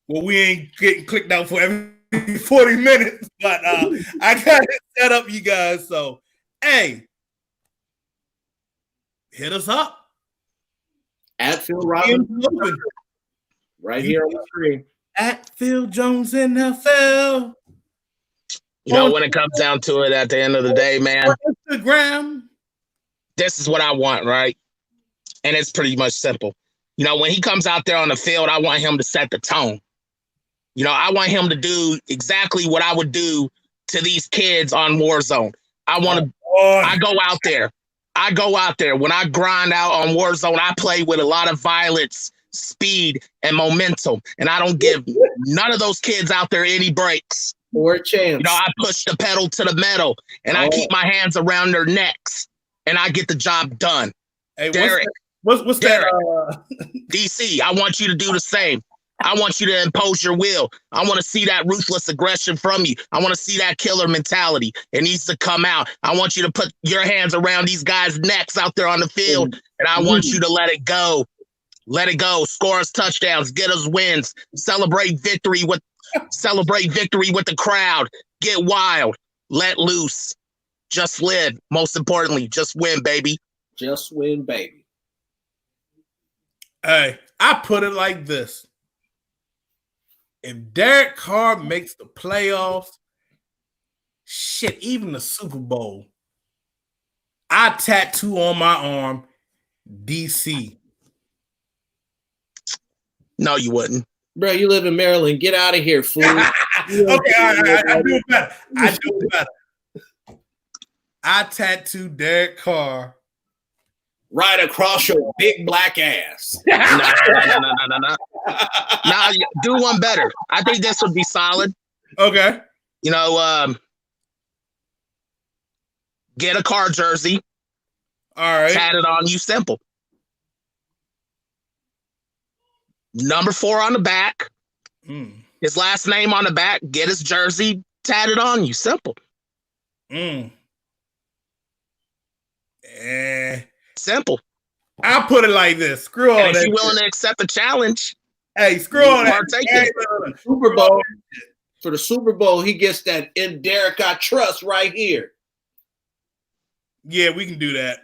Well, we ain't getting clicked out for every 40 minutes, but I got it set up, you guys. So, hey, hit us up. At Phil Robinson. Right here on the screen. At Phil Jones NFL. You know, when it comes down to it, at the end of the day, man, Instagram. This is what I want, right? And it's pretty much simple. You know, when he comes out there on the field, I want him to set the tone. You know, I want him to do exactly what I would do to these kids on Warzone. I go out there. When I grind out on Warzone, I play with a lot of violence, speed, and momentum. And I don't give none of those kids out there any breaks. Or a chance. You know, I push the pedal to the metal, and I keep my hands around their necks, and I get the job done. Hey, Derek, what's Derek, that? DC, I want you to do the same. I want you to impose your will. I want to see that ruthless aggression from you. I want to see that killer mentality. It needs to come out. I want you to put your hands around these guys' necks out there on the field, and I want you to let it go. Let it go. Score us touchdowns. Get us wins. Celebrate victory with the crowd. Get wild. Let loose. Just live. Most importantly, just win, baby. Just win, baby. Hey, I put it like this. If Derek Carr makes the playoffs, shit, even the Super Bowl, I tattoo on my arm DC. No, you wouldn't. Bro, you live in Maryland. Get out of here, fool. Okay, I do it better. I tattoo Derek Carr right across your big black ass. No. Now do one better. I think this would be solid. Okay. You know, get a Carr jersey. All right. Tat it on you. Simple. Number 4 on the back. His last name on the back. Get his jersey tatted on you. Simple. Simple. I'll put it like this. Screw all that. If you're willing to accept the challenge, hey, screw all that. Super Bowl. for the Super Bowl, he gets that "In Derek I Trust" right here. Yeah, we can do that.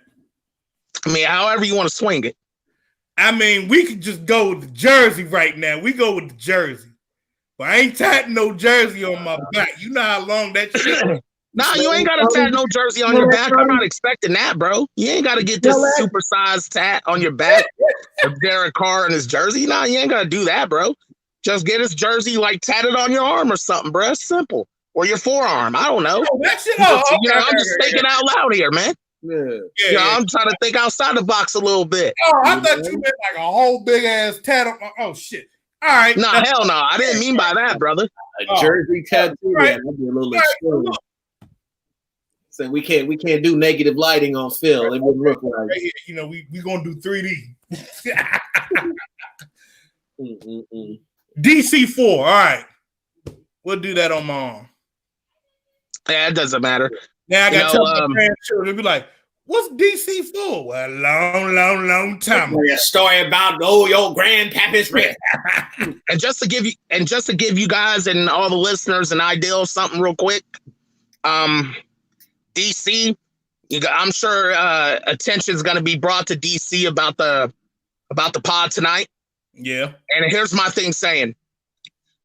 I mean, however you want to swing it. I mean, we could just go with the jersey right now. We go with the jersey. But I ain't tatting no jersey on my back. You know how long that shit. Nah, you ain't got to tat no jersey on your back. I'm not expecting that, bro. You ain't got to get this supersized tat on your back of Derek Carr and his jersey. Nah, you ain't got to do that, bro. Just get his jersey like tatted on your arm or something, bro. It's simple. Or your forearm. I don't know. Oh, that shit. I'm just thinking out loud here, man. Yeah. I'm trying to think outside the box a little bit. Oh, I thought you meant like a whole big ass tat on. Oh shit. All right. Nah, hell no. I didn't mean by that, brother. A jersey tattoo. Right. That'd be a little extreme. So we can't do negative lighting on Phil. It wouldn't look like. Right here, you know, we gonna do 3D. DC4. All right. We'll do that on my arm. Yeah, it doesn't matter. Now I got to tell my grandchildren, be like, what's DC4? Well, long time. A story about your grandpappy's red. And just to give you guys and all the listeners an idea of something real quick, DC, I'm sure attention is going to be brought to DC about the pod tonight. Yeah. And here's my thing saying,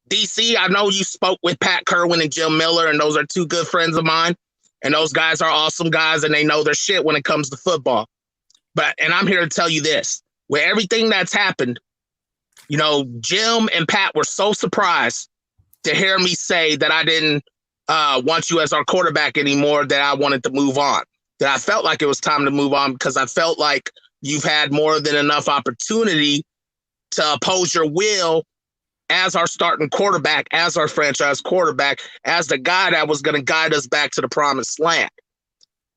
DC, I know you spoke with Pat Kerwin and Jim Miller, and those are two good friends of mine. And those guys are awesome guys, and they know their shit when it comes to football. And I'm here to tell you this. With everything that's happened, you know, Jim and Pat were so surprised to hear me say that I didn't want you as our quarterback anymore, that I wanted to move on. That I felt like it was time to move on because I felt like you've had more than enough opportunity to oppose your will as our starting quarterback, as our franchise quarterback, as the guy that was going to guide us back to the promised land.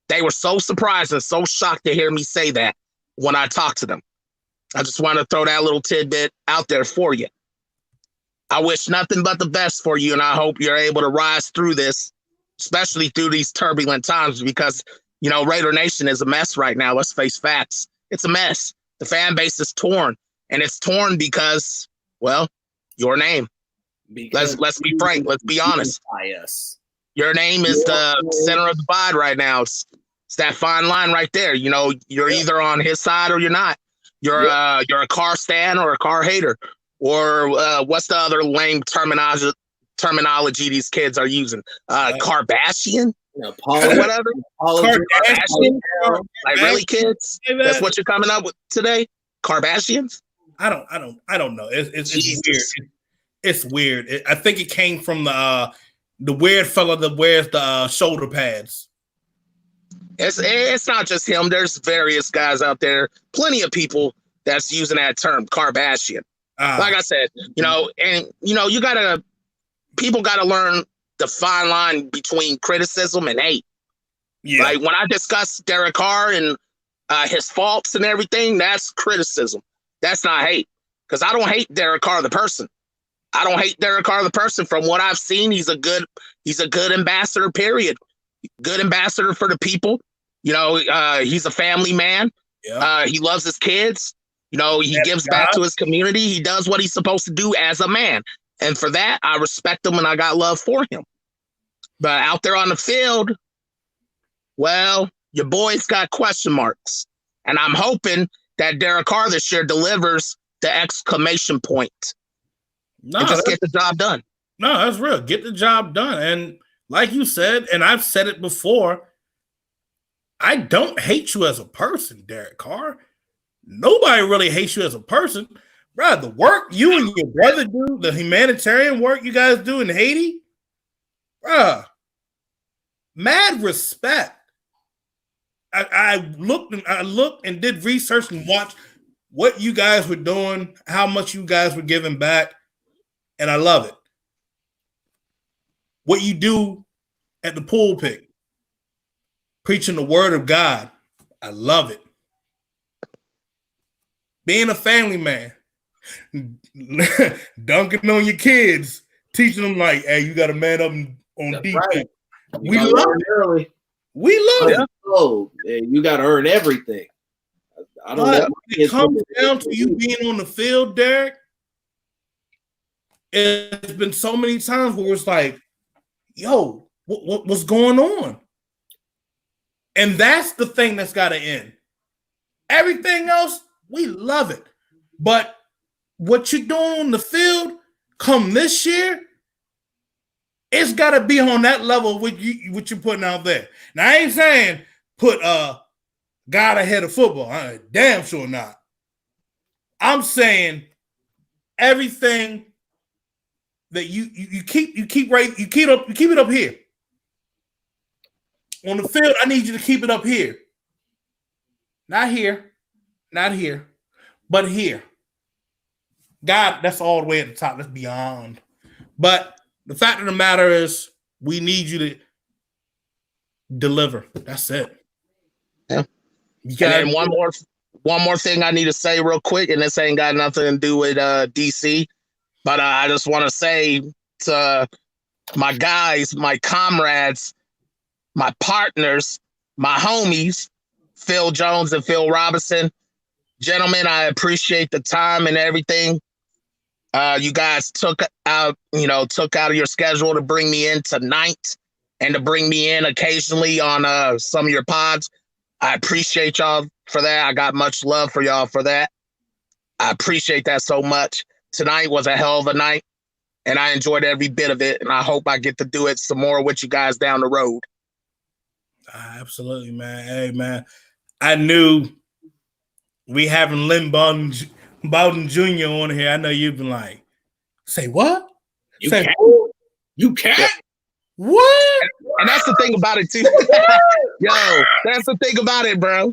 They were so surprised and so shocked to hear me say that when I talked to them. I just want to throw that little tidbit out there for you. I wish nothing but the best for you, and I hope you're able to rise through this, especially through these turbulent times, because, you know, Raider Nation is a mess right now. Let's face facts. It's a mess. The fan base is torn, and it's torn because, well, your name. Let's be frank. Let's be honest. Your name is the center of the divide right now. It's that fine line right there. You know, you're either on his side or you're not. You're a car stan or a car hater, or what's the other lame terminology these kids are using? Kardashian, or whatever. Kardashian. Like really, kids? That's what you're coming up with today? Kardashians? I don't know. It's weird. It's weird. I think it came from the weird fella that wears the shoulder pads. It's not just him. There's various guys out there, plenty of people that's using that term, Kardashian. Like I said, you know, and you know, people gotta learn the fine line between criticism and hate. Yeah. Like when I discuss Derek Carr and his faults and everything, that's criticism. That's not hate. Because I don't hate Derek Carr the person. I don't hate Derek Carr the person. From what I've seen, he's a good ambassador, period. Good ambassador for the people. You know, he's a family man. Yeah. He loves his kids. You know, he gives back to his community. He does what he's supposed to do as a man. And for that, I respect him and I got love for him. But out there on the field, well, your boy's got question marks. And I'm hoping that Derek Carr this year delivers the exclamation point. And just get the job done. No, that's real. Get the job done. And like you said, and I've said it before, I don't hate you as a person, Derek Carr. Nobody really hates you as a person. Bro, the work you and your brother do, the humanitarian work you guys do in Haiti, bro, mad respect. I looked and did research and watched what you guys were doing, how much you guys were giving back, and I love it. What you do at the pulpit, preaching the word of God, I love it. Being a family man, dunking on your kids, teaching them like, hey, you got to man up on defense. Right. We love it early. We love it. Oh, you got to earn everything. I don't know. It comes down to you being on the field, Derek. it's been so many times where it's like, yo, what's going on? And that's the thing that's got to end. Everything else, we love it. But what you're doing on the field come this year, it's got to be on that level with what you're putting out there. Now, I ain't saying put God ahead of football. I damn sure not. I'm saying everything that you keep it up here. On the field, I need you to keep it up here. Not here, but here. God, that's all the way at the top. That's beyond. But the fact of the matter is, we need you to deliver. That's it. Yeah. And then one more thing I need to say real quick, and this ain't got nothing to do with DC, but I just want to say to my guys, my comrades, my partners, my homies, Phil Jones and Phil Robinson. Gentlemen, I appreciate the time and everything. You guys took out of your schedule to bring me in tonight and to bring me in occasionally on some of your pods. I appreciate y'all for that. I got much love for y'all for that. I appreciate that so much. Tonight was a hell of a night, and I enjoyed every bit of it, and I hope I get to do it some more with you guys down the road. Absolutely, man. Hey, man, I knew we having Lynn Bowden Jr. on here. I know you've been like, say what? You say can't? what? You can't? What? And that's the thing about it, too. Yo, that's the thing about it, bro.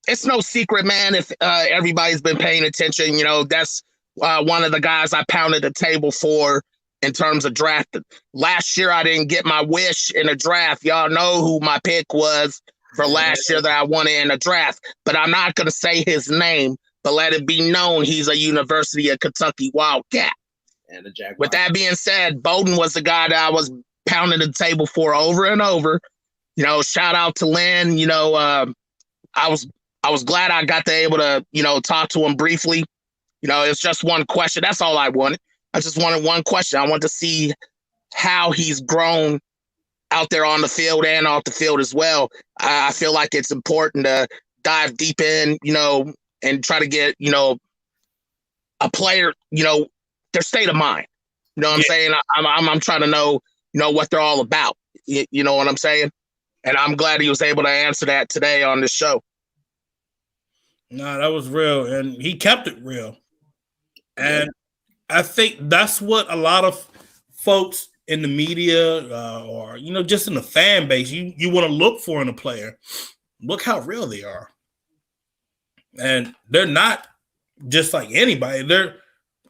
It's no secret, man, if everybody's been paying attention. That's one of the guys I pounded the table for in terms of draft. Last year, I didn't get my wish in a draft. Y'all know who my pick was for last year that I wanted in a draft. But I'm not going to say his name, but let it be known he's a University of Kentucky Wildcat. And a Jaguar. With that being said, Bowden was the guy that I was pounding the table for over and over. Shout out to Lynn. I was glad I got to able to, talk to him briefly. It's just one question. That's all I wanted. I just wanted one question. I want to see how he's grown out there on the field and off the field as well. I feel like it's important to dive deep in, and try to get, a player, their state of mind. You know what I'm saying? I'm trying to know, what they're all about. You know what I'm saying? And I'm glad he was able to answer that today on this show. No, that was real. And he kept it real. And I think that's what a lot of folks in the media or, just in the fan base, you want to look for in a player. Look how real they are. And they're not just like anybody. They're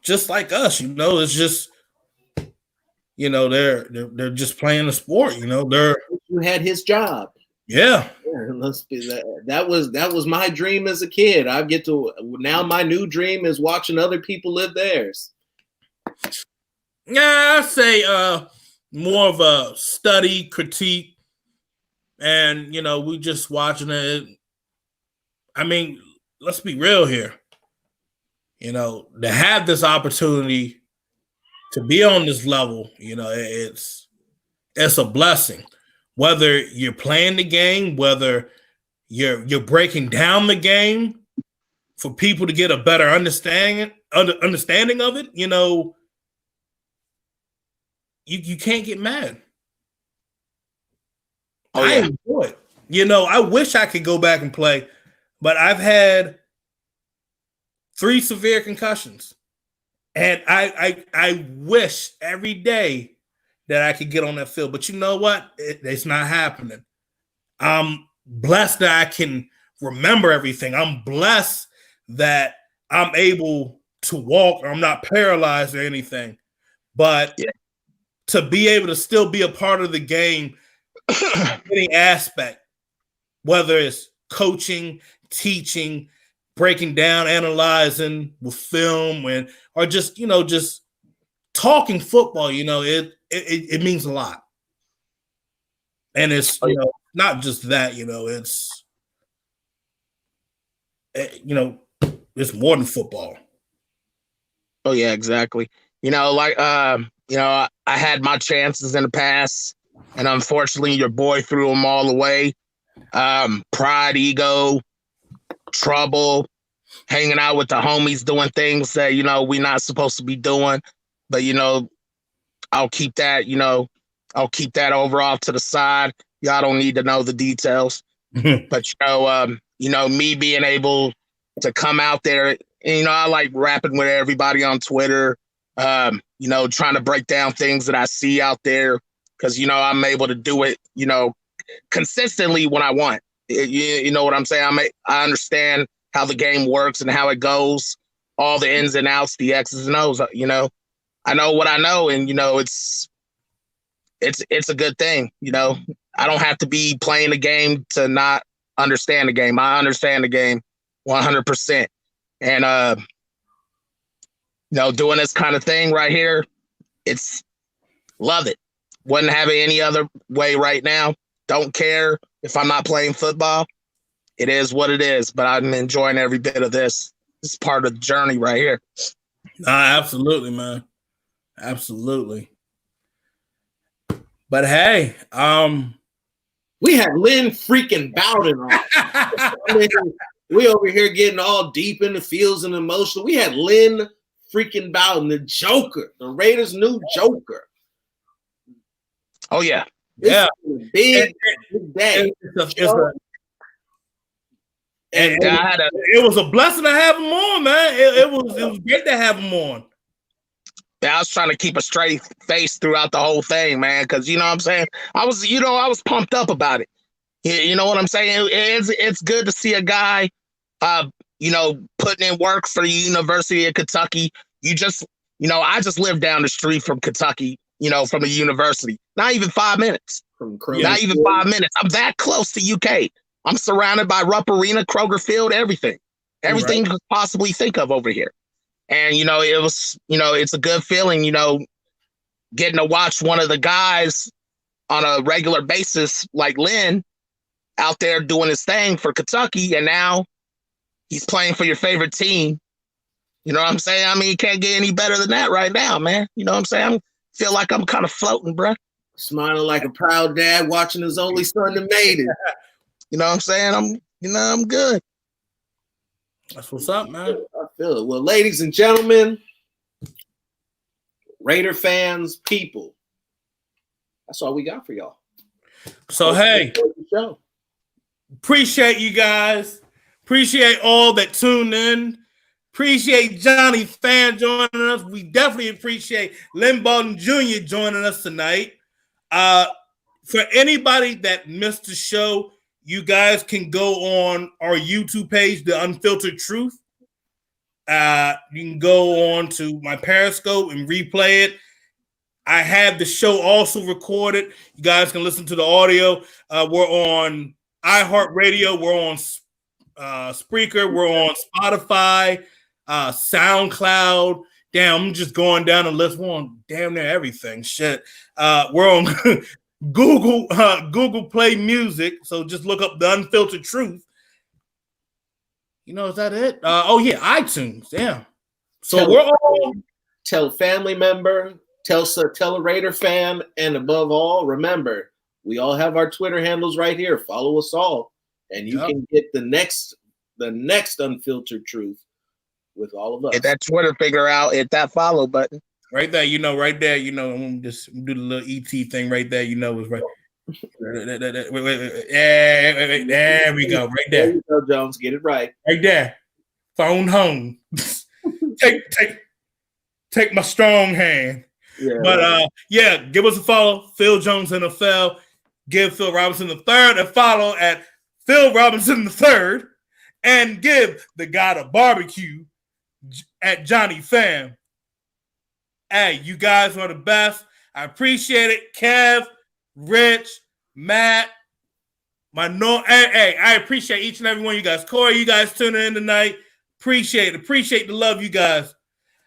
just like us, It's just, they're just playing the sport, You had his job. Yeah. Let's be that was my dream as a kid. I get to now. My new dream is watching other people live theirs. Yeah, I say more of a study, critique, and we just watching it. I mean, let's be real here. To have this opportunity to be on this level, it's a blessing. Whether you're playing the game, whether you're breaking down the game for people to get a better understanding of it, you can't get mad. Oh, yeah. I enjoy it. I wish I could go back and play, but I've had 3 severe concussions. And I wish every day that I could get on that field. But you know what? It's not happening. I'm blessed that I can remember everything. I'm blessed that I'm able to walk. I'm not paralyzed or anything. But to be able to still be a part of the game, any aspect, whether it's coaching, teaching, breaking down, analyzing with film, or just just talking football, it means a lot. And it's not just that, it's it's more than football. Oh yeah, exactly. I had my chances in the past, and unfortunately, your boy threw them all away. Pride, ego, trouble, hanging out with the homies, doing things that we not supposed to be doing. But I'll keep that. I'll keep that over off to the side. Y'all don't need to know the details. But me being able to come out there, and, I like rapping with everybody on Twitter. Trying to break down things that I see out there, because I'm able to do it consistently when I want. You know what I'm saying? I understand how the game works and how it goes, all the ins and outs, the X's and O's. I know what I know, and it's a good thing. I don't have to be playing the game to not understand the game. I understand the game 100%, and doing this kind of thing right here, love it. Wouldn't have it any other way right now. Don't care if I'm not playing football. It is what it is, but I'm enjoying every bit of this. It's part of the journey right here. Absolutely, man. Absolutely. But hey, we had Lynn freaking Bowden on. We over here getting all deep in the feels and emotional. We had Lynn freaking Bowden, the Joker, the Raiders' new Joker. Oh yeah, yeah, big day. It was a blessing to have him on, man. It was great to have him on. Yeah, I was trying to keep a straight face throughout the whole thing, man, because you know what I'm saying? I was pumped up about it. You know what I'm saying? It's good to see a guy, putting in work for the University of Kentucky. I just live down the street from Kentucky, from the university. Not even 5 minutes. Not even 5 minutes. I'm that close to UK. I'm surrounded by Rupp Arena, Kroger Field, everything you could possibly think of over here. And, it's a good feeling, getting to watch one of the guys on a regular basis like Lynn out there doing his thing for Kentucky. And now he's playing for your favorite team. You know what I'm saying? I mean, you can't get any better than that right now, man. You know what I'm saying? I feel like I'm kind of floating, bro. Smiling like a proud dad watching his only son that made it. You know what I'm saying? I'm good. That's what's up, man. I feel it. Well, ladies and gentlemen, Raider fans, people, that's all we got for y'all. So, hey, appreciate you guys. Appreciate all that tuned in. Appreciate Johnny Fan joining us. We definitely appreciate Lynn Bowden Jr. joining us tonight. For anybody that missed the show, you guys can go on our YouTube page, The Unfiltered Truth. You can go on to my Periscope and replay it. I have the show also recorded. You guys can listen to the audio. We're on iHeartRadio. We're on Spreaker. We're on Spotify, SoundCloud. Damn, I'm just going down the list. We're on damn near everything. Shit. We're on Google Play Music. So just look up The Unfiltered Truth. Is that it? iTunes. Damn. So we're all tell a family member, tell a Raider fan, and above all, remember, we all have our Twitter handles right here. Follow us all, and you can get the next Unfiltered Truth with all of us. Hit that Twitter figure out. Hit that follow button. Right there, right there, I'm just do the little ET thing right there, it's right. There we go, right there. There you go, Jones, get it right. Right there. Phone home. take my strong hand. Yeah, but give us a follow, Phil Jones NFL. Give Phil Robinson III a follow at Phil Robinson III, and give the God of Barbecue at Johnny Fam. Hey, you guys are the best. I appreciate it. Kev, Rich, Matt, I appreciate each and every one of you guys. Corey, you guys tuning in tonight. Appreciate the love, you guys.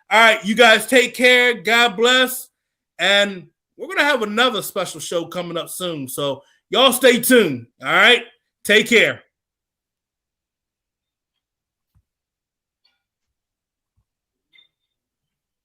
All right, you guys take care. God bless. And we're going to have another special show coming up soon. So y'all stay tuned. All right, take care.